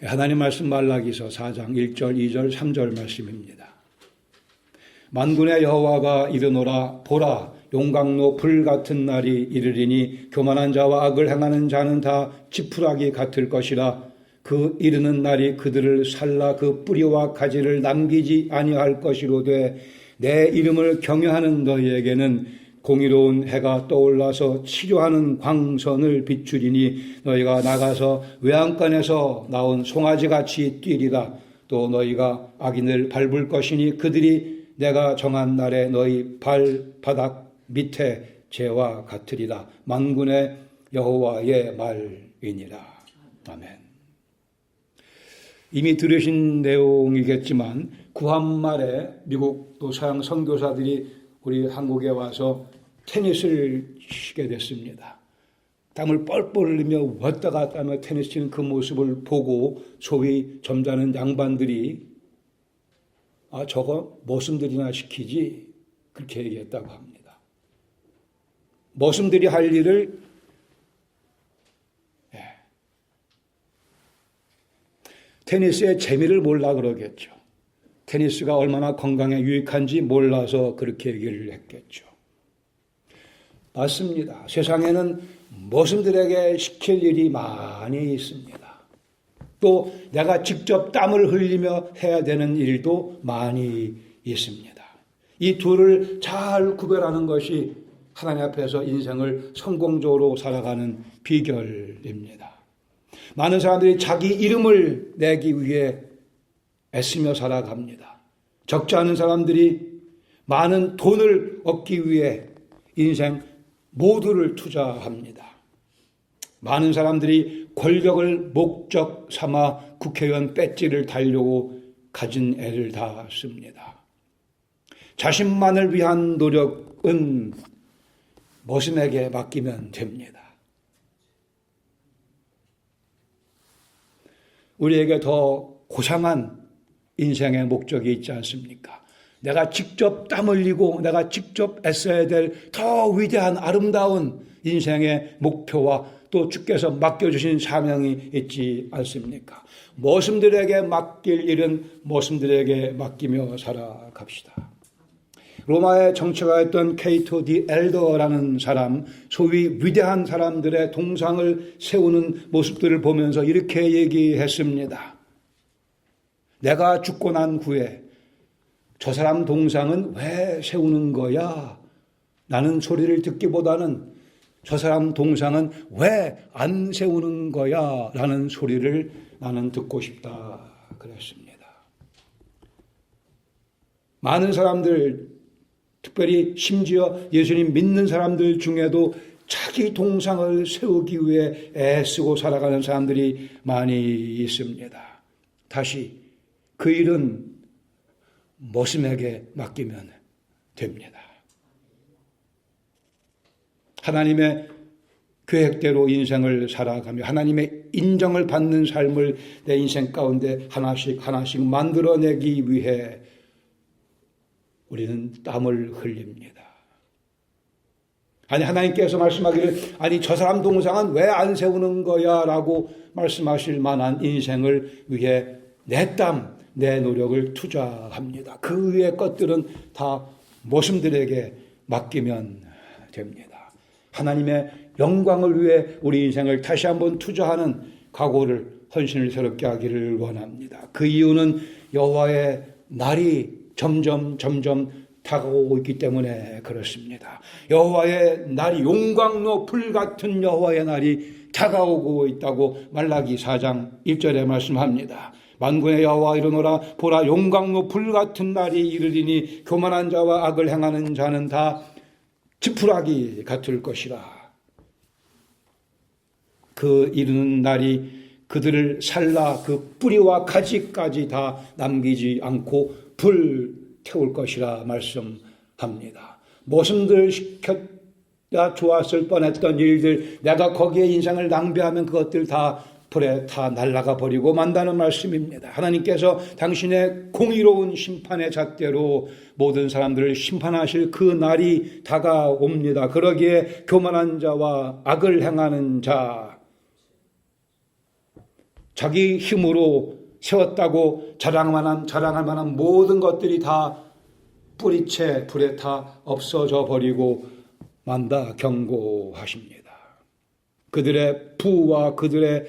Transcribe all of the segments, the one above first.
하나님 말씀 말라기서 4장 1절, 2절, 3절 말씀입니다. 만군의 여호와가 이르노라. 보라, 용광로 불같은 날이 이르리니 교만한 자와 악을 행하는 자는 다 지푸라기 같을 것이라. 그 이르는 날이 그들을 살라 그 뿌리와 가지를 남기지 아니할 것이로되 내 이름을 경외하는 너희에게는 공의로운 해가 떠올라서 치료하는 광선을 비추리니 너희가 나가서 외양간에서 나온 송아지같이 뛰리라. 또 너희가 악인을 밟을 것이니 그들이 내가 정한 날에 너희 발바닥 밑에 재와 같으리라. 만군의 여호와의 말이니라. 아멘. 이미 들으신 내용이겠지만 구한말에 미국 또 서양 선교사들이 우리 한국에 와서 테니스를 치게 됐습니다. 땀을 뻘뻘 흘리며 왔다 갔다 하며 테니스 치는 그 모습을 보고 소위 점잖은 양반들이 저거 머슴들이나 시키지, 그렇게 얘기했다고 합니다. 머슴들이 할 일을 테니스의 재미를 몰라 그러겠죠. 테니스가 얼마나 건강에 유익한지 몰라서 그렇게 얘기를 했겠죠. 맞습니다. 세상에는 머슴들에게 시킬 일이 많이 있습니다. 또 내가 직접 땀을 흘리며 해야 되는 일도 많이 있습니다. 이 둘을 잘 구별하는 것이 하나님 앞에서 인생을 성공적으로 살아가는 비결입니다. 많은 사람들이 자기 이름을 내기 위해 애쓰며 살아갑니다. 적지 않은 사람들이 많은 돈을 얻기 위해 인생 모두를 투자합니다. 많은 사람들이 권력을 목적 삼아 국회의원 배지를 달려고 가진 애를 다 씁니다. 자신만을 위한 노력은 머슴에게 맡기면 됩니다. 우리에게 더 고상한 인생의 목적이 있지 않습니까? 내가 직접 땀 흘리고 내가 직접 애써야 될 더 위대한 아름다운 인생의 목표와 또 주께서 맡겨주신 사명이 있지 않습니까? 머슴들에게 맡길 일은 머슴들에게 맡기며 살아갑시다. 로마의 정치가였던 케이토 디 엘더라는 사람, 소위 위대한 사람들의 동상을 세우는 모습들을 보면서 이렇게 얘기했습니다. 내가 죽고 난 후에 저 사람 동상은 왜 세우는 거야? 라는 소리를 듣기보다는 저 사람 동상은 왜 안 세우는 거야? 라는 소리를 나는 듣고 싶다 그랬습니다. 많은 사람들, 특별히 심지어 예수님 믿는 사람들 중에도 자기 동상을 세우기 위해 애쓰고 살아가는 사람들이 많이 있습니다. 다시 그 일은 머슴에게 맡기면 됩니다. 하나님의 계획대로 인생을 살아가며 하나님의 인정을 받는 삶을 내 인생 가운데 하나씩 만들어내기 위해 우리는 땀을 흘립니다. 하나님께서 말씀하기를 저 사람 동상은 왜 안 세우는 거야? 라고 말씀하실 만한 인생을 위해 내 땀, 내 노력을 투자합니다. 그 위의 것들은 다 머슴들에게 맡기면 됩니다. 하나님의 영광을 위해 우리 인생을 다시 한번 투자하는 각오를, 헌신을 새롭게 하기를 원합니다. 그 이유는 여호와의 날이 점점 다가오고 있기 때문에 그렇습니다. 여호와의 날이, 용광로 불같은 여호와의 날이 다가오고 있다고 말라기 4장 1절에 말씀합니다. 만군의 여호와 이르노라. 보라, 용광로 불같은 날이 이르리니 교만한 자와 악을 행하는 자는 다 지푸라기 같을 것이라. 그 이르는 날이 그들을 살라 그 뿌리와 가지까지 다 남기지 않고 불 태울 것이라 말씀합니다. 머슴들 시켰다 좋았을 뻔했던 일들, 내가 거기에 인생을 낭비하면 그것들 다 불에 다 날아가 버리고 만다는 말씀입니다. 하나님께서 당신의 공의로운 심판의 잣대로 모든 사람들을 심판하실 그 날이 다가옵니다. 그러기에 교만한 자와 악을 행하는 자, 자기 힘으로 세웠다고 자랑할 만한 모든 것들이 다 뿌리채 불에 타 없어져 버리고 만다 경고하십니다. 그들의 부와 그들의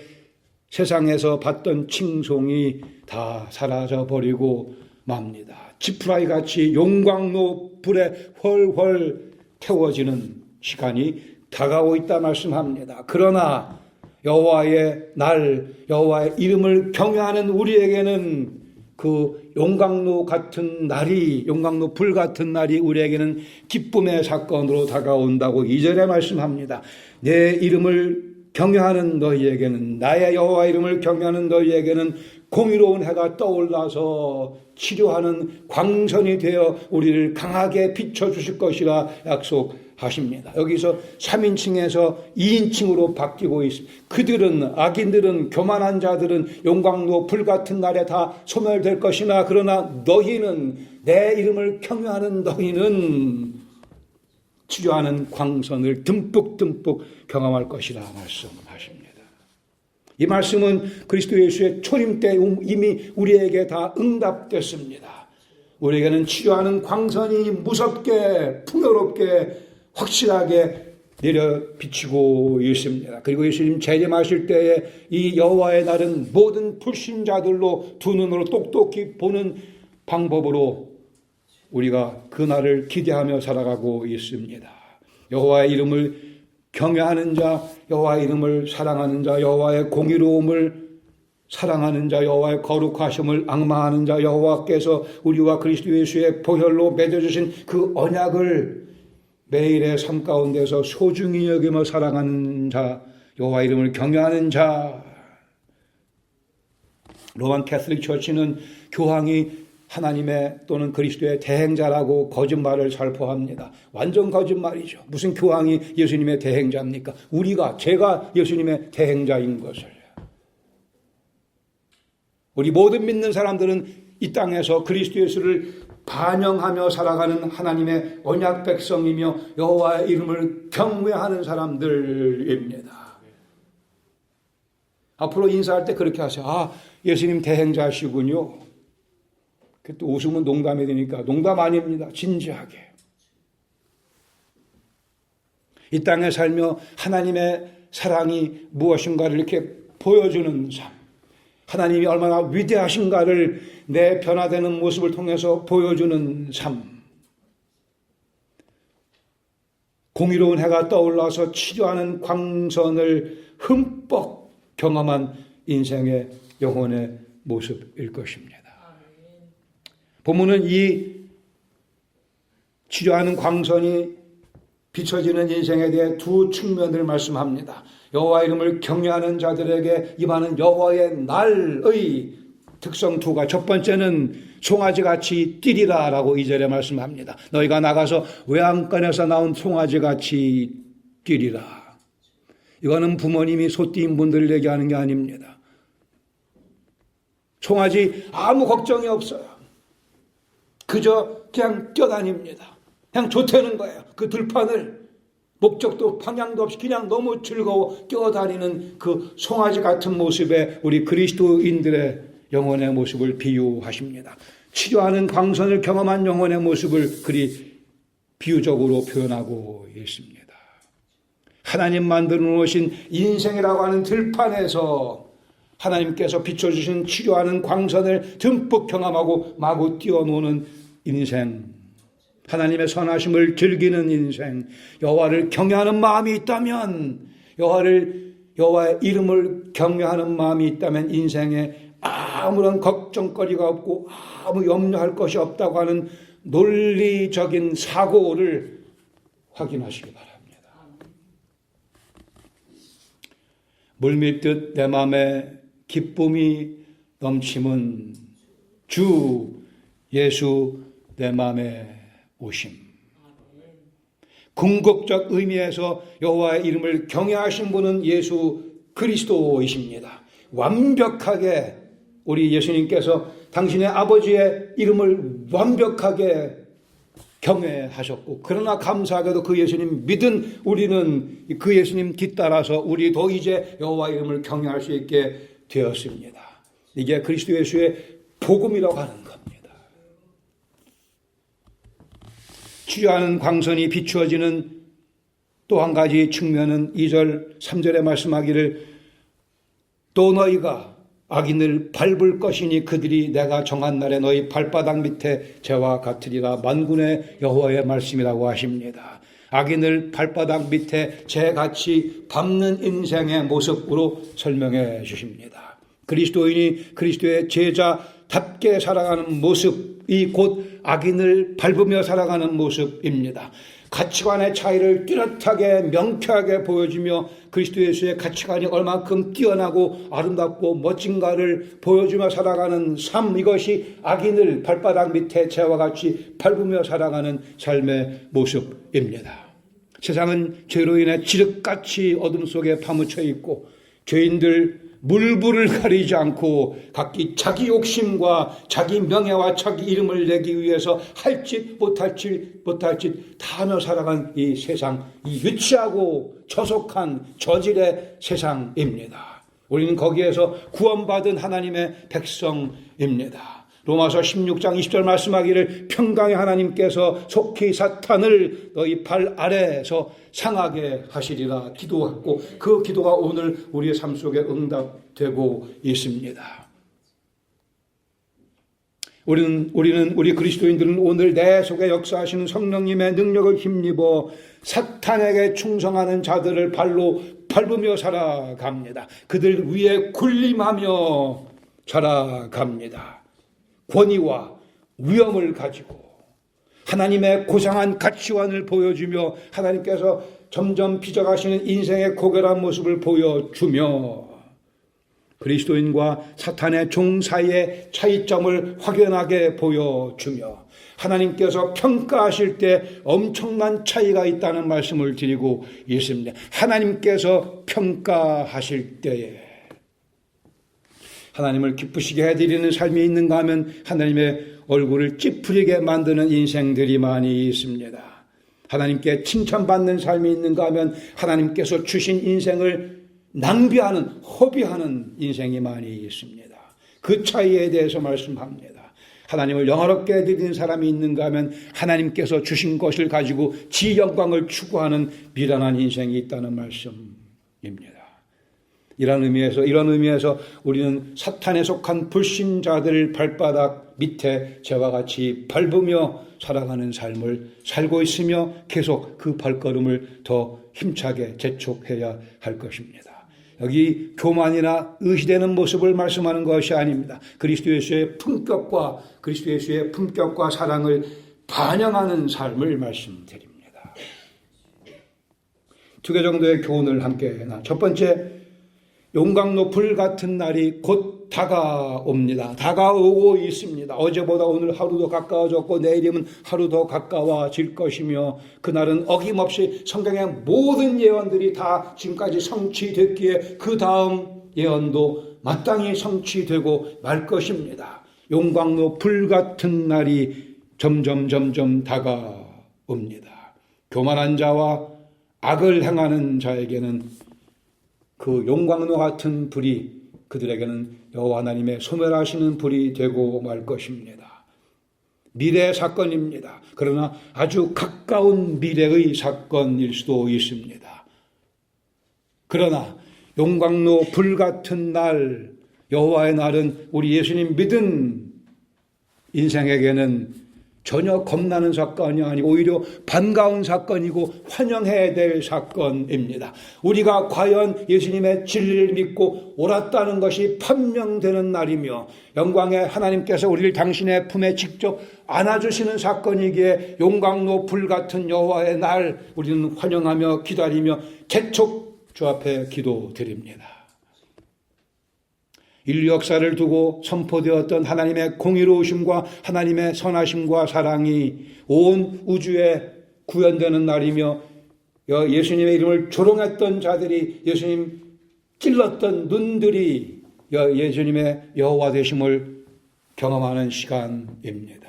세상에서 받던 칭송이 다 사라져 버리고 맙니다. 지푸라기 같이 용광로 불에 훨훨 태워지는 시간이 다가오고 있다 말씀합니다. 그러나 여호와의 날, 여호와의 이름을 경외하는 우리에게는 그 용광로 같은 날이, 용광로 불 같은 날이 우리에게는 기쁨의 사건으로 다가온다고 2절에 말씀합니다. 내 이름을 경외하는 너희에게는, 나의 여호와 이름을 경외하는 너희에게는 공의로운 해가 떠올라서 치료하는 광선이 되어 우리를 강하게 비춰주실 것이라 약속하십니다. 여기서 3인칭에서 2인칭으로 바뀌고 있습니다. 그들은, 악인들은, 교만한 자들은 용광로 불같은 날에 다 소멸될 것이나 그러나 너희는, 내 이름을 경외하는 너희는 치료하는 광선을 듬뿍듬뿍 경험할 것이라 말씀하십니다. 이 말씀은 그리스도 예수의 초림 때 이미 우리에게 다 응답됐습니다. 우리에게는 치료하는 광선이 무섭게, 풍요롭게, 확실하게 내려 비치고 있습니다. 그리고 예수님 재림하실 때에 이 여호와의 날은 모든 불신자들로 두 눈으로 똑똑히 보는 방법으로 우리가 그 날을 기대하며 살아가고 있습니다. 여호와의 이름을 경외하는 자, 여호와의 이름을 사랑하는 자, 여호와의 공의로움을 사랑하는 자, 여호와의 거룩하심을 앙망하는 자, 여호와께서 우리와 그리스도 예수의 보혈로 맺어주신 그 언약을 매일의 삶 가운데서 소중히 여기며 사랑하는 자, 여호와의 이름을 경외하는 자. 로만 캐슬릭 처치는 교황이 하나님의 또는 그리스도의 대행자라고 거짓말을 살포합니다. 완전 거짓말이죠. 무슨 교황이 예수님의 대행자입니까? 제가 예수님의 대행자인 것을. 우리 모든 믿는 사람들은 이 땅에서 그리스도 예수를 반영하며 살아가는 하나님의 언약 백성이며 여호와의 이름을 경외하는 사람들입니다. 앞으로 인사할 때 그렇게 하세요. 아, 예수님 대행자시군요. 또 웃으면 농담이 되니까 농담 아닙니다. 진지하게. 이 땅에 살며 하나님의 사랑이 무엇인가를 이렇게 보여주는 삶. 하나님이 얼마나 위대하신가를 내 변화되는 모습을 통해서 보여주는 삶. 공의로운 해가 떠올라서 치료하는 광선을 흠뻑 경험한 인생의 영혼의 모습일 것입니다. 본문은 이 치료하는 광선이 비춰지는 인생에 대해 두 측면을 말씀합니다. 여호와 이름을 경외하는 자들에게 임하는 여호와의 날의 특성 두가, 첫 번째는 송아지같이 뛰리라 라고 2절에 말씀합니다. 너희가 나가서 외양간에서 나온 송아지같이 뛰리라. 이거는 부모님이 소띠인 분들을 얘기하는 게 아닙니다. 송아지 아무 걱정이 없어요. 그저 그냥 뛰어다닙니다. 그냥 좋다는 거예요. 그 들판을 목적도 방향도 없이 그냥 너무 즐거워 뛰어다니는 그 송아지 같은 모습에 우리 그리스도인들의 영혼의 모습을 비유하십니다. 치료하는 광선을 경험한 영혼의 모습을 그리 비유적으로 표현하고 있습니다. 하나님 만들어 놓으신 인생이라고 하는 들판에서 하나님께서 비춰주신 치료하는 광선을 듬뿍 경험하고 마구 뛰어노는 인생, 하나님의 선하심을 즐기는 인생, 여호와를 경외하는 마음이 있다면, 여호와의 이름을 경외하는 마음이 있다면 인생에 아무런 걱정거리가 없고 아무 염려할 것이 없다고 하는 논리적인 사고를 확인하시기 바랍니다. 물밀듯 내 마음에 기쁨이 넘침은 주 예수 내 마음에 오심. 궁극적 의미에서 여호와의 이름을 경외하신 분은 예수 그리스도이십니다. 완벽하게 우리 예수님께서 당신의 아버지의 이름을 완벽하게 경외하셨고, 그러나 감사하게도 그 예수님 믿은 우리는 그 예수님 뒤따라서 우리도 이제 여호와 이름을 경외할 수 있게 되었습니다. 이게 그리스도 예수의 복음이라고 하는 겁니다. 치료하는 광선이 비추어지는 또 한 가지 측면은 2절 3절에 말씀하기를 또 너희가 악인을 밟을 것이니 그들이 내가 정한 날에 너희 발바닥 밑에 재와 같으리라. 만군의 여호와의 말씀이라고 하십니다. 악인을 발바닥 밑에 재같이 밟는 인생의 모습으로 설명해 주십니다. 그리스도인이 그리스도의 제자답게 살아가는 모습이 곧 악인을 밟으며 살아가는 모습입니다. 가치관의 차이를 뚜렷하게 명쾌하게 보여주며 그리스도 예수의 가치관이 얼만큼 뛰어나고 아름답고 멋진가를 보여주며 살아가는 삶, 이것이 악인을 발바닥 밑에 재와 같이 밟으며 살아가는 삶의 모습입니다. 세상은 죄로 인해 지륵같이 어둠 속에 파묻혀 있고 죄인들 물불을 가리지 않고 각기 자기 욕심과 자기 명예와 자기 이름을 내기 위해서 할 짓 못할 짓 다 하며 살아간 이 세상, 이 유치하고 저속한 저질의 세상입니다. 우리는 거기에서 구원받은 하나님의 백성입니다. 로마서 16장 20절 말씀하기를 평강의 하나님께서 속히 사탄을 너희 발 아래에서 상하게 하시리라 기도했고 그 기도가 오늘 우리의 삶 속에 응답되고 있습니다. 우리 그리스도인들은 오늘 내 속에 역사하시는 성령님의 능력을 힘입어 사탄에게 충성하는 자들을 발로 밟으며 살아갑니다. 그들 위에 군림하며 살아갑니다. 권위와 위엄을 가지고 하나님의 고상한 가치관을 보여주며 하나님께서 점점 빚어가시는 인생의 고결한 모습을 보여주며 그리스도인과 사탄의 종 사이의 차이점을 확연하게 보여주며 하나님께서 평가하실 때 엄청난 차이가 있다는 말씀을 드리고 있습니다. 하나님께서 평가하실 때에 하나님을 기쁘시게 해드리는 삶이 있는가 하면 하나님의 얼굴을 찌푸리게 만드는 인생들이 많이 있습니다. 하나님께 칭찬받는 삶이 있는가 하면 하나님께서 주신 인생을 낭비하는, 허비하는 인생이 많이 있습니다. 그 차이에 대해서 말씀합니다. 하나님을 영화롭게 해드리는 사람이 있는가 하면 하나님께서 주신 것을 가지고 지 영광을 추구하는 미련한 인생이 있다는 말씀입니다. 이런 의미에서 우리는 사탄에 속한 불신자들 발바닥 밑에 재와 같이 밟으며 살아가는 삶을 살고 있으며 계속 그 발걸음을 더 힘차게 재촉해야 할 것입니다. 여기 교만이나 의시되는 모습을 말씀하는 것이 아닙니다. 그리스도 예수의 품격과 사랑을 반영하는 삶을 말씀드립니다. 두 개 정도의 교훈을 함께 첫 번째, 용광로 불 같은 날이 곧 다가옵니다. 다가오고 있습니다. 어제보다 오늘 하루 더 가까워졌고 내일이면 하루 더 가까워질 것이며 그날은 어김없이 성경의 모든 예언들이 다 지금까지 성취됐기에 그 다음 예언도 마땅히 성취되고 말 것입니다. 용광로 불 같은 날이 점점 다가옵니다. 교만한 자와 악을 행하는 자에게는 그 용광로 같은 불이 그들에게는 여호와 하나님의 소멸하시는 불이 되고 말 것입니다. 미래의 사건입니다. 그러나 아주 가까운 미래의 사건일 수도 있습니다. 그러나 용광로 불 같은 날, 여호와의 날은 우리 예수님 믿은 인생에게는 전혀 겁나는 사건이 아니고 오히려 반가운 사건이고 환영해야 될 사건입니다. 우리가 과연 예수님의 진리를 믿고 옳았다는 것이 판명되는 날이며 영광의 하나님께서 우리를 당신의 품에 직접 안아주시는 사건이기에 용광로 불 같은 여호와의 날 우리는 환영하며 기다리며 재촉 주 앞에 기도드립니다. 인류 역사를 두고 선포되었던 하나님의 공의로우심과 하나님의 선하심과 사랑이 온 우주에 구현되는 날이며 예수님의 이름을 조롱했던 자들이 예수님 찔렀던 눈들이 예수님의 여호와 되심을 경험하는 시간입니다.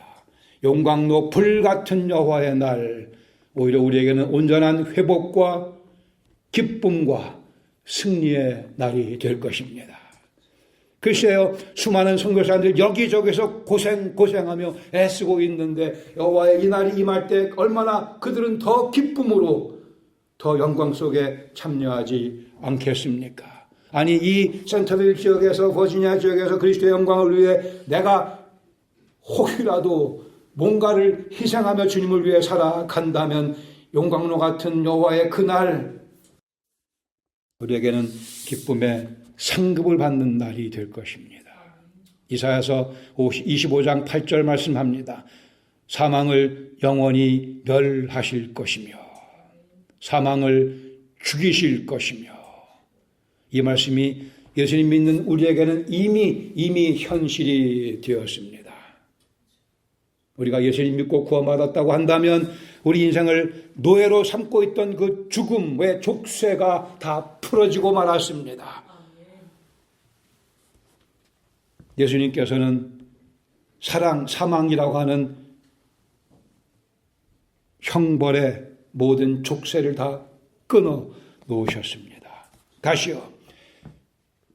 용광로 불 같은 여호와의 날, 오히려 우리에게는 온전한 회복과 기쁨과 승리의 날이 될 것입니다. 글쎄요, 수많은 선교사님들 여기저기서 고생하며 애쓰고 있는데 여호와의 이날이 임할 때 얼마나 그들은 더 기쁨으로 더 영광 속에 참여하지 않겠습니까? 아니, 이 센터빌 지역에서, 버지니아 지역에서 그리스도의 영광을 위해 내가 혹이라도 뭔가를 희생하며 주님을 위해 살아간다면 용광로 같은 여호와의 그날 우리에게는 기쁨의 상급을 받는 날이 될 것입니다. 이사야서 25장 8절 말씀합니다. 사망을 영원히 멸하실 것이며 사망을 죽이실 것이며, 이 말씀이 예수님 믿는 우리에게는 이미 현실이 되었습니다. 우리가 예수님 믿고 구원받았다고 한다면 우리 인생을 노예로 삼고 있던 그 죽음의 족쇄가 다 풀어지고 말았습니다. 예수님께서는 사망이라고 하는 형벌의 모든 족쇄를 다 끊어 놓으셨습니다. 다시요,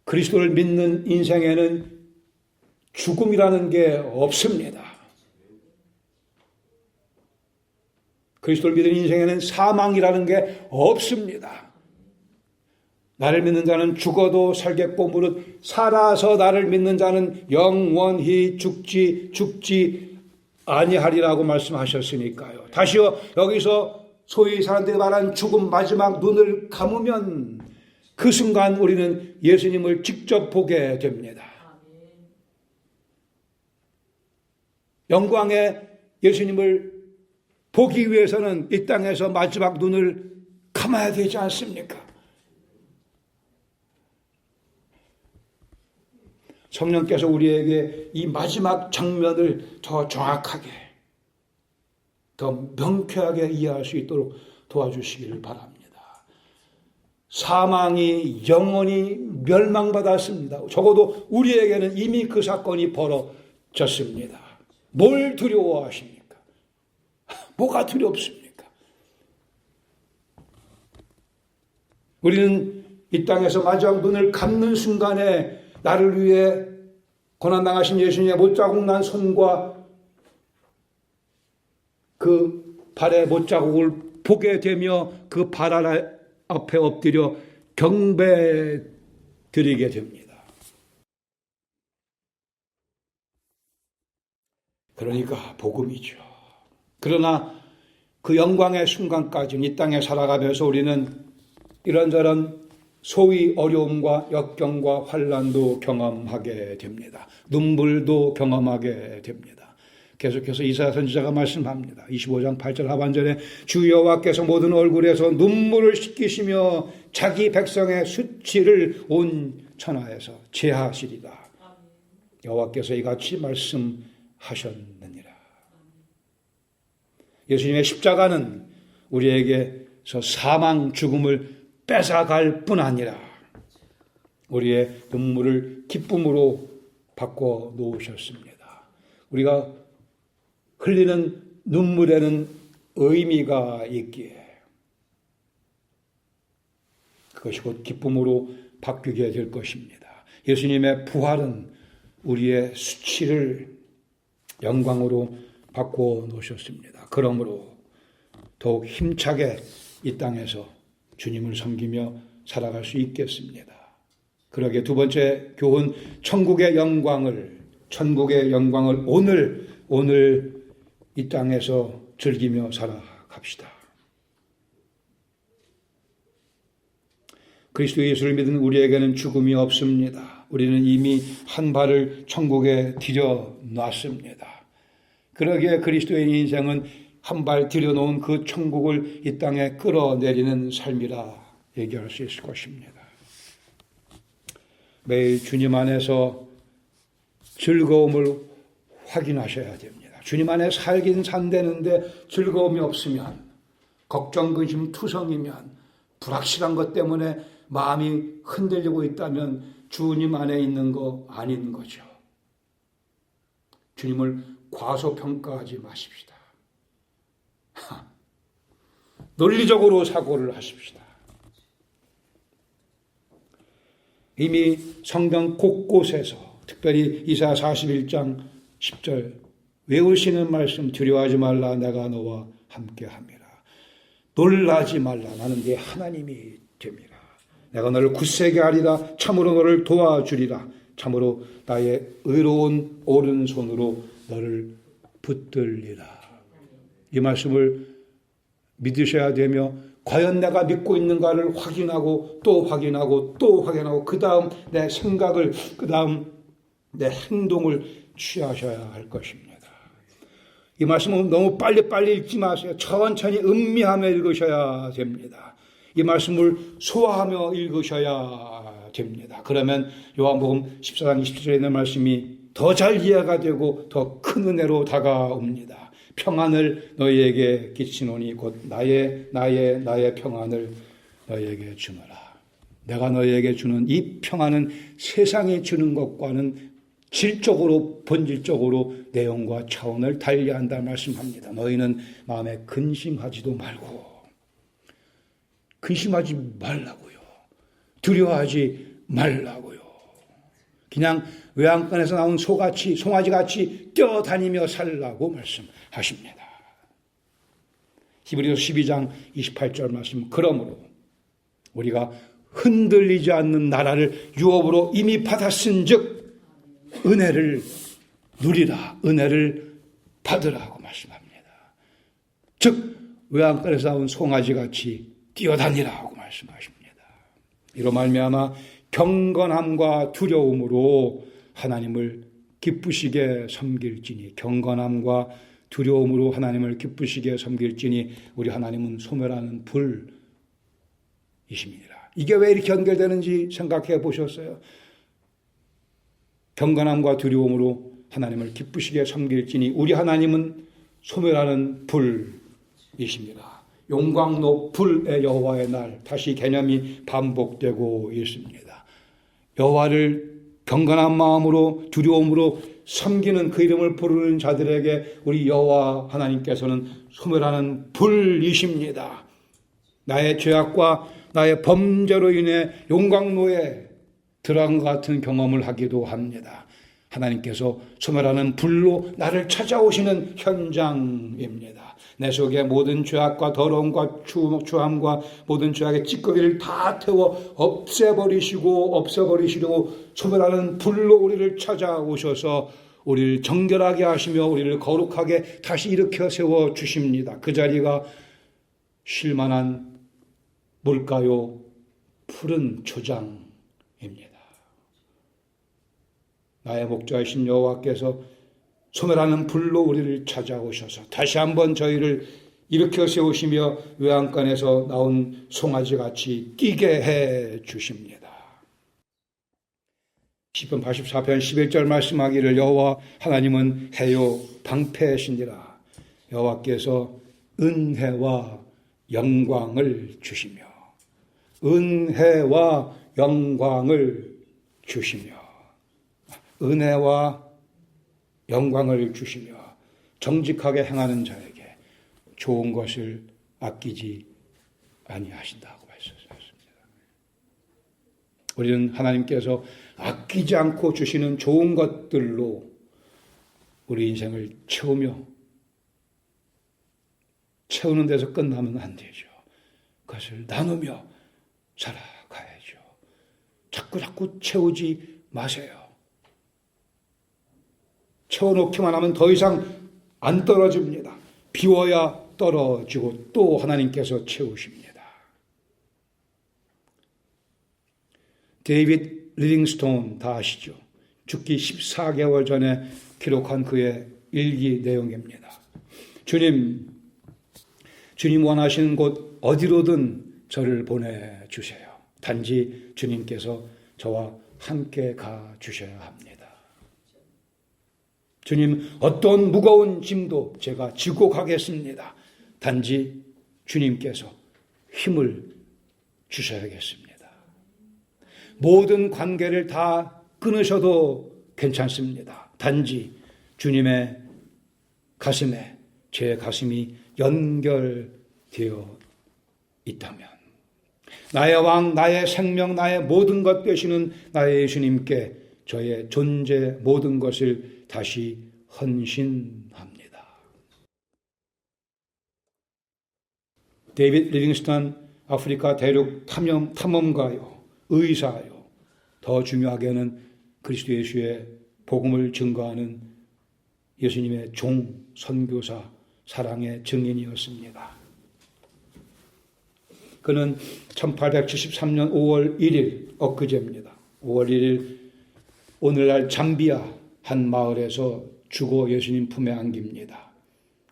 그리스도를 믿는 인생에는 죽음이라는 게 없습니다. 그리스도를 믿는 인생에는 사망이라는 게 없습니다. 나를 믿는 자는 죽어도 살겠고 무릇 살아서 나를 믿는 자는 영원히 죽지 아니하리라고 말씀하셨으니까요. 다시요, 여기서 소위 사람들이 말하는 죽음, 마지막 눈을 감으면 그 순간 우리는 예수님을 직접 보게 됩니다. 영광의 예수님을 보기 위해서는 이 땅에서 마지막 눈을 감아야 되지 않습니까? 성령께서 우리에게 이 마지막 장면을 더 정확하게, 더 명쾌하게 이해할 수 있도록 도와주시기를 바랍니다. 사망이 영원히 멸망받았습니다. 적어도 우리에게는 이미 그 사건이 벌어졌습니다. 뭘 두려워하십니까? 뭐가 두렵습니까? 우리는 이 땅에서 마지막 눈을 감는 순간에 나를 위해 고난당하신 예수님의 못자국 난 손과 그 발의 못자국을 보게 되며 그 발 앞에 엎드려 경배 드리게 됩니다. 그러니까 복음이죠. 그러나 그 영광의 순간까지는 이 땅에 살아가면서 우리는 이런저런 소위 어려움과 역경과 환난도 경험하게 됩니다. 눈물도 경험하게 됩니다. 계속해서 이사야 선지자가 말씀합니다. 25장 8절 하반절에 주 여호와께서 모든 얼굴에서 눈물을 씻기시며 자기 백성의 수치를 온 천하에서 제하시리라. 여호와께서 이같이 말씀하셨느니라. 예수님의 십자가는 우리에게서 사망, 죽음을 뺏어갈 뿐 아니라 우리의 눈물을 기쁨으로 바꿔 놓으셨습니다. 우리가 흘리는 눈물에는 의미가 있기에 그것이 곧 기쁨으로 바뀌게 될 것입니다. 예수님의 부활은 우리의 수치를 영광으로 바꿔 놓으셨습니다. 그러므로 더욱 힘차게 이 땅에서 주님을 섬기며 살아갈 수 있겠습니다. 그러게 두 번째 교훈, 천국의 영광을 오늘 이 땅에서 즐기며 살아갑시다. 그리스도 예수를 믿은 우리에게는 죽음이 없습니다. 우리는 이미 한 발을 천국에 들여놨습니다. 그러기에 그리스도의 인생은 한 발 들여놓은 그 천국을 이 땅에 끌어내리는 삶이라 얘기할 수 있을 것입니다. 매일 주님 안에서 즐거움을 확인하셔야 됩니다. 주님 안에 살긴 산다는데 즐거움이 없으면, 걱정, 근심, 투성이면, 불확실한 것 때문에 마음이 흔들리고 있다면 주님 안에 있는 거 아닌 거죠. 주님을 과소평가하지 마십시다. 논리적으로 사고를 하십시다. 이미 성경 곳곳에서 특별히 이사야 41장 10절 외우시는 말씀, 두려워하지 말라, 내가 너와 함께함이라. 놀라지 말라, 나는 네 하나님이 됨이라. 내가 너를 굳세게 하리라. 참으로 너를 도와주리라. 참으로 나의 의로운 오른손으로 너를 붙들리라. 이 말씀을 믿으셔야 되며, 과연 내가 믿고 있는가를 확인하고 또 확인하고 또 확인하고, 그 다음 내 생각을, 그 다음 내 행동을 취하셔야 할 것입니다. 이 말씀은 너무 빨리빨리 읽지 마세요. 천천히 음미하며 읽으셔야 됩니다. 이 말씀을 소화하며 읽으셔야 됩니다. 그러면 요한복음 14장 27절에 있는 말씀이 더 잘 이해가 되고 더 큰 은혜로 다가옵니다. 평안을 너희에게 끼치노니 곧 나의 평안을 너희에게 주노라. 내가 너희에게 주는 이 평안은 세상이 주는 것과는 질적으로, 본질적으로 내용과 차원을 달리한다 말씀합니다. 너희는 마음에 근심하지도 말고, 근심하지 말라고요. 두려워하지 말라고요. 그냥 외양간에서 나온 소같이, 송아지같이 뛰어다니며 살라고 말씀하십니다. 히브리서 12장 28절 말씀, 그러므로 우리가 흔들리지 않는 나라를 유업으로 이미 받았은즉 은혜를 누리라, 은혜를 받으라고 말씀합니다. 즉 외양간에서 나온 송아지같이 뛰어다니라고 말씀하십니다. 이로 말미암아 경건함과 두려움으로 하나님을 기쁘시게 섬길지니, 경건함과 두려움으로 하나님을 기쁘시게 섬길지니 우리 하나님은 소멸하는 불이십니다. 이게 왜 이렇게 연결되는지 생각해 보셨어요? 경건함과 두려움으로 하나님을 기쁘시게 섬길지니 우리 하나님은 소멸하는 불이십니다. 용광로 불의 여호와의 날, 다시 개념이 반복되고 있습니다. 여호와를 경건한 마음으로 두려움으로 섬기는, 그 이름을 부르는 자들에게 우리 여호와 하나님께서는 소멸하는 불이십니다. 나의 죄악과 나의 범죄로 인해 용광로에 들어간 것 같은 경험을 하기도 합니다. 하나님께서 소멸하는 불로 나를 찾아오시는 현장입니다. 내 속의 모든 죄악과 더러움과 추함과 모든 죄악의 찌꺼기를 다 태워 없애버리시려고 소멸하는 불로 우리를 찾아오셔서 우리를 정결하게 하시며 우리를 거룩하게 다시 일으켜 세워 주십니다. 그 자리가 쉴만한 뭘까요? 푸른 초장입니다. 나의 목자이신 여호와께서 소멸하는 불로 우리를 찾아오셔서 다시 한번 저희를 일으켜 세우시며 외양간에서 나온 송아지같이 뛰게 해 주십니다. 시편 84편 11절 말씀하기를 여호와 하나님은 해요 방패시니라. 여호와께서 은혜와 영광을 주시며, 은혜와 영광을 주시며, 은혜와 영광을 주시며 정직하게 행하는 자에게 좋은 것을 아끼지 아니하신다고 말씀하셨습니다. 우리는 하나님께서 아끼지 않고 주시는 좋은 것들로 우리 인생을 채우는 데서 끝나면 안 되죠. 그것을 나누며 살아가야죠. 자꾸 채우지 마세요. 채워놓기만 하면 더 이상 안 떨어집니다. 비워야 떨어지고 또 하나님께서 채우십니다. 데이빗 리빙스톤 다 아시죠? 죽기 14개월 전에 기록한 그의 일기 내용입니다. 주님 원하시는 곳 어디로든 저를 보내주세요. 단지 주님께서 저와 함께 가주셔야 합니다. 주님, 어떤 무거운 짐도 제가 지고 가겠습니다. 단지 주님께서 힘을 주셔야겠습니다. 모든 관계를 다 끊으셔도 괜찮습니다. 단지 주님의 가슴에 제 가슴이 연결되어 있다면, 나의 왕, 나의 생명, 나의 모든 것 되시는 나의 예수님께 저의 존재 모든 것을 다시 헌신합니다. 데이빗 리빙스턴 아프리카 대륙 탐험가요, 의사요, 더 중요하게는 그리스도 예수의 복음을 증거하는 예수님의 종, 선교사, 사랑의 증인이었습니다. 그는 1873년 5월 1일, 엊그제입니다. 5월 1일, 오늘날 잠비아 한 마을에서 죽어 예수님 품에 안깁니다.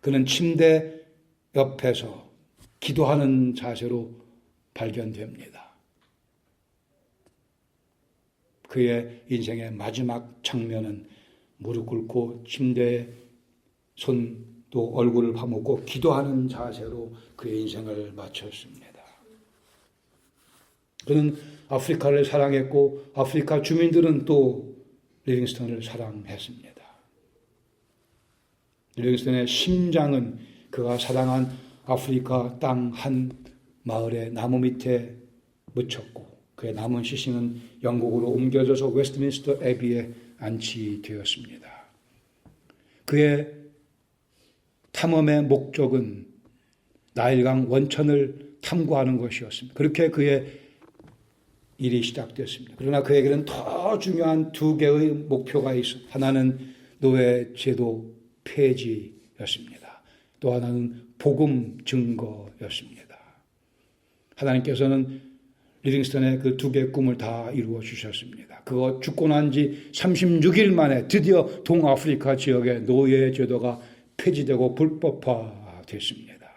그는 침대 옆에서 기도하는 자세로 발견됩니다. 그의 인생의 마지막 장면은 무릎 꿇고 침대에 손도 얼굴을 파묻고 기도하는 자세로 그의 인생을 마쳤습니다. 그는 아프리카를 사랑했고 아프리카 주민들은 또 리빙스턴을 사랑했습니다. 리빙스턴의 심장은 그가 사랑한 아프리카 땅 한 마을의 나무 밑에 묻혔고 그의 남은 시신은 영국으로 옮겨져서 웨스트민스터 애비에 안치되었습니다. 그의 탐험의 목적은 나일강 원천을 탐구하는 것이었습니다. 그렇게 그의 일이 시작됐습니다. 그러나 그에게는 더 중요한 두 개의 목표가 있었습니다. 하나는 노예제도 폐지였습니다. 또 하나는 복음 증거였습니다. 하나님께서는 리빙스턴의 그 두 개의 꿈을 다 이루어 주셨습니다. 그거 죽고 난 지 36일 만에 드디어 동아프리카 지역의 노예제도가 폐지되고 불법화됐습니다.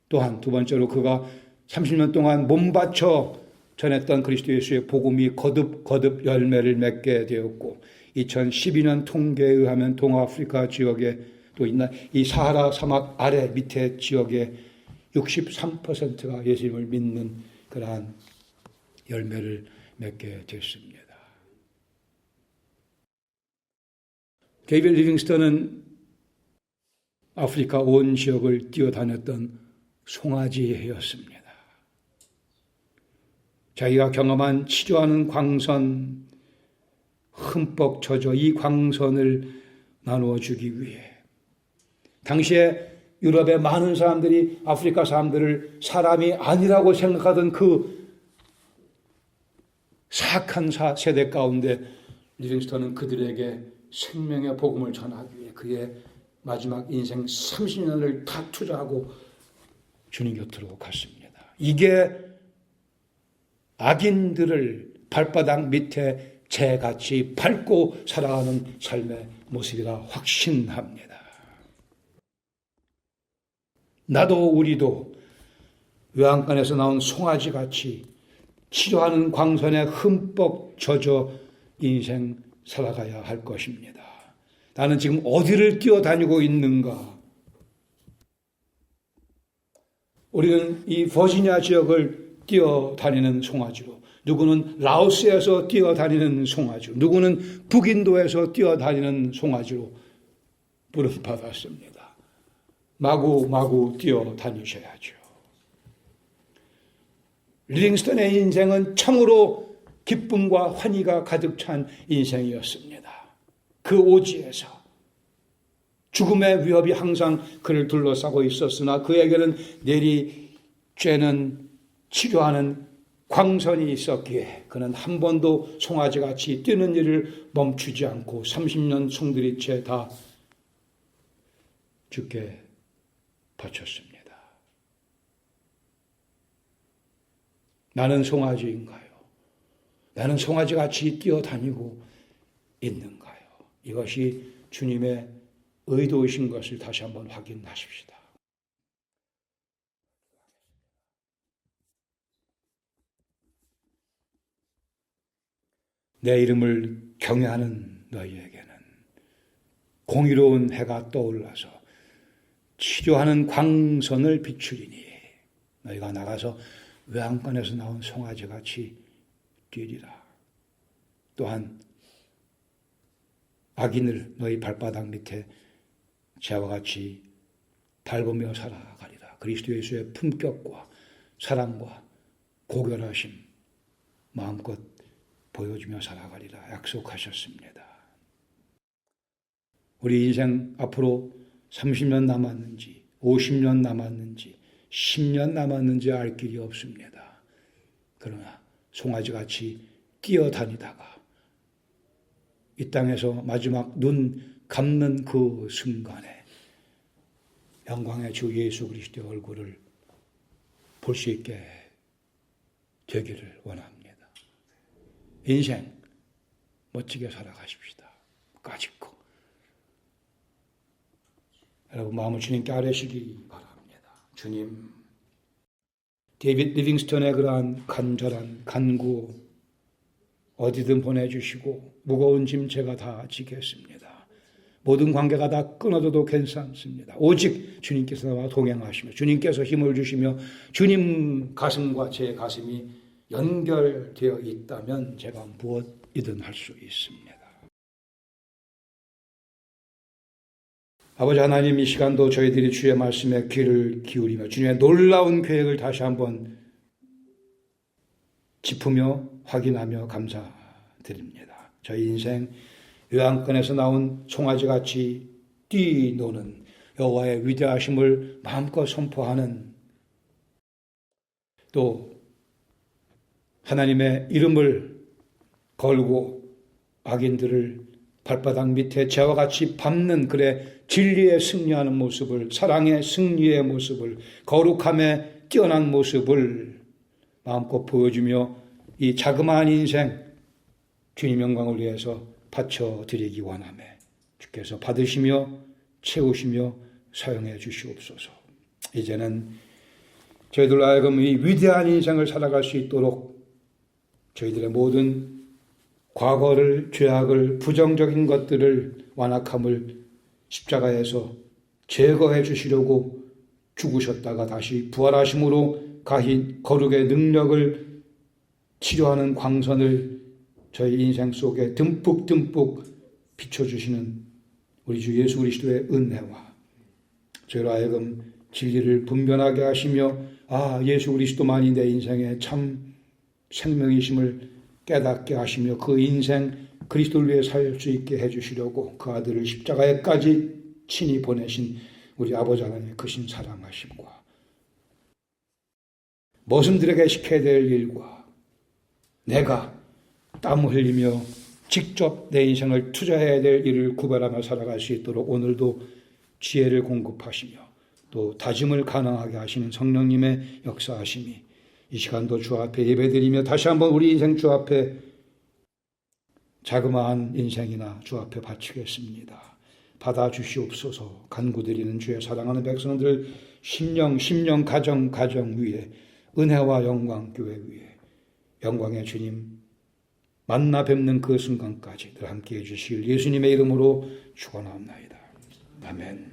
또한 두 번째로 그가 30년 동안 몸바쳐 전했던 그리스도 예수의 복음이 거듭 열매를 맺게 되었고 2012년 통계에 의하면 동아프리카 지역에 또 있나 이 사하라 사막 아래 밑에 지역에 63%가 예수님을 믿는 그러한 열매를 맺게 됐습니다. 데이빗 리빙스턴은 아프리카 온 지역을 뛰어다녔던 송아지였습니다. 자기가 경험한 치료하는 광선, 흠뻑 젖어 이 광선을 나누어 주기 위해 당시에 유럽의 많은 사람들이 아프리카 사람들을 사람이 아니라고 생각하던 그 사악한 세대 가운데 리빙스턴은 그들에게 생명의 복음을 전하기 위해 그의 마지막 인생 30년을 다 투자하고 주님 곁으로 갔습니다. 이게 악인들을 발바닥 밑에 재같이 밟고 살아가는 삶의 모습이라 확신합니다. 나도 우리도 외양간에서 나온 송아지같이 치료하는 광선에 흠뻑 젖어 인생 살아가야 할 것입니다. 나는 지금 어디를 뛰어다니고 있는가? 우리는 이 버지니아 지역을 뛰어다니는 송아지로, 누구는 라오스에서 뛰어다니는 송아지로, 누구는 북인도에서 뛰어다니는 송아지로 부름받았습니다. 마구마구 뛰어다니셔야죠. 리빙스턴의 인생은 참으로 기쁨과 환희가 가득 찬 인생이었습니다. 그 오지에서 죽음의 위협이 항상 그를 둘러싸고 있었으나 그에게는 내리쬐는 치료하는 광선이 있었기에 그는 한 번도 송아지같이 뛰는 일을 멈추지 않고 30년 송두리째 다 주께 바쳤습니다. 나는 송아지인가요? 나는 송아지같이 뛰어다니고 있는가요? 이것이 주님의 의도이신 것을 다시 한번 확인하십시다. 내 이름을 경외하는 너희에게는 공의로운 해가 떠올라서 치료하는 광선을 비추리니 너희가 나가서 외양간에서 나온 송아지같이 뛰리라. 또한 악인을 너희 발바닥 밑에 재와 같이 밟으며 살아가리라. 그리스도 예수의 품격과 사랑과 고결하심 마음껏 보여주며 살아가리라 약속하셨습니다. 우리 인생 앞으로 30년 남았는지 50년 남았는지 10년 남았는지 알 길이 없습니다. 그러나 송아지같이 뛰어다니다가 이 땅에서 마지막 눈 감는 그 순간에 영광의 주 예수 그리스도의 얼굴을 볼 수 있게 되기를 원합니다. 인생 멋지게 살아가십시다. 까짓거. 여러분 마음을 주님께 아뢰시기 바랍니다. 주님, 데이빗 리빙스턴의 그러한 간절한 간구 어디든 보내주시고 무거운 짐 제가 다 지겠습니다. 모든 관계가 다 끊어져도 괜찮습니다. 오직 주님께서 나와 동행하시며 주님께서 힘을 주시며 주님 가슴과 제 가슴이 연결되어 있다면 제가 무엇이든 할 수 있습니다. 아버지 하나님, 이 시간도 저희들이 주의 말씀에 귀를 기울이며 주님의 놀라운 계획을 다시 한번 짚으며 확인하며 감사드립니다. 저희 인생 요한권에서 나온 송아지같이 뛰노는 여호와의 위대하심을 마음껏 선포하는, 또 하나님의 이름을 걸고 악인들을 발바닥 밑에 재와 같이 밟는, 그래 진리에 승리하는 모습을, 사랑의 승리의 모습을, 거룩함에 뛰어난 모습을 마음껏 보여주며 이 자그마한 인생 주님 영광을 위해서 바쳐드리기 원하며 주께서 받으시며 채우시며 사용해 주시옵소서. 이제는 저희들 하여금 이 위대한 인생을 살아갈 수 있도록 저희들의 모든 과거를, 죄악을, 부정적인 것들을, 완악함을 십자가에서 제거해 주시려고 죽으셨다가 다시 부활하심으로 거룩의 능력을 치료하는 광선을 저희 인생 속에 듬뿍 비춰주시는 우리 주 예수 그리스도의 은혜와 저희로 하여금 진리를 분별하게 하시며 예수 그리스도만이 내 인생의 참 생명이심을 깨닫게 하시며 그 인생 그리스도를 위해 살 수 있게 해주시려고 그 아들을 십자가에까지 친히 보내신 우리 아버지 하나님의 크신 사랑하심과 모순들에게 시켜야 될 일과 내가 땀 흘리며 직접 내 인생을 투자해야 될 일을 구별하며 살아갈 수 있도록 오늘도 지혜를 공급하시며 또 다짐을 가능하게 하시는 성령님의 역사하심이 이 시간도 주 앞에 예배드리며 다시 한번 우리 인생 주 앞에 자그마한 인생이나 주 앞에 바치겠습니다. 받아주시옵소서. 간구드리는 주의 사랑하는 백성들 심령 가정 위에 은혜와 영광 교회 위에 영광의 주님 만나 뵙는 그 순간까지 늘 함께해 주실 예수님의 이름으로 축원하옵나이다. 아멘.